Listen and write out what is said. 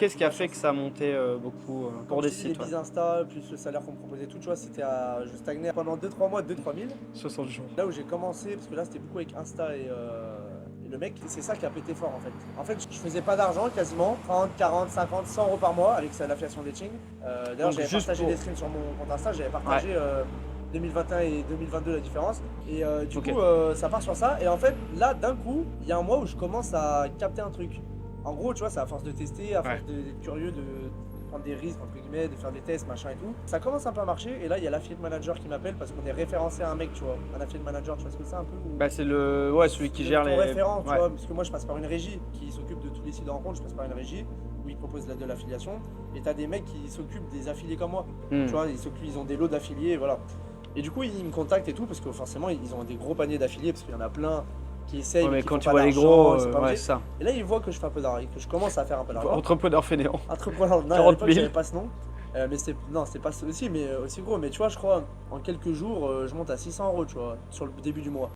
qu'est-ce qui a fait que ça a monté beaucoup pour des sites Les bises Insta, plus le salaire qu'on me proposait tout, tu vois, je stagnais pendant 2-3 mois, 2-3 000. 60 jours. Là où j'ai commencé, parce que là c'était beaucoup avec Insta et le mec, c'est ça qui a pété fort en fait. En fait, je faisais pas d'argent quasiment, 30, 40, 50, 100 euros par mois avec l'affiliation dating. D'ailleurs, j'avais partagé des streams sur mon compte Insta, j'avais partagé 2021 et 2022 la différence. Et du coup, ça part sur ça. Et en fait, là, d'un coup, il y a un mois où je commence à capter un truc. En gros, tu vois, c'est à force de tester, à force d'être curieux, de prendre des risques, entre guillemets, de faire des tests, machin et tout. Ça commence un peu à marcher. Et là, il y a l'affiliate manager qui m'appelle parce qu'on est référencé à un mec, tu vois. Un affiliate manager, tu vois ce que c'est un peu ou... Bah, c'est celui qui gère les. référent, tu vois, parce que moi, je passe par une régie qui s'occupe de tous les sites de rencontre. Je passe par une régie où ils proposent de l'affiliation. Et t'as des mecs qui s'occupent des affiliés comme moi. Tu vois, ils ont des lots d'affiliés, voilà. Et du coup, ils me contactent et tout parce que forcément, ils ont des gros paniers d'affiliés parce qu'il y en a plein qui essayent. Mais qui quand font tu pas vois les d'argent, gros, c'est pas c'est ça. Et là, ils voient que je fais un peu d'argent, que je commence à faire un peu d'argent. Entrepreneur fainéant. Entrepreneur, non, à 40 l'époque, 000. j'avais pas ce nom. Mais c'était pas aussi, mais aussi gros. Mais tu vois, je crois, en quelques jours, je monte à 600 euros, tu vois, sur le début du mois.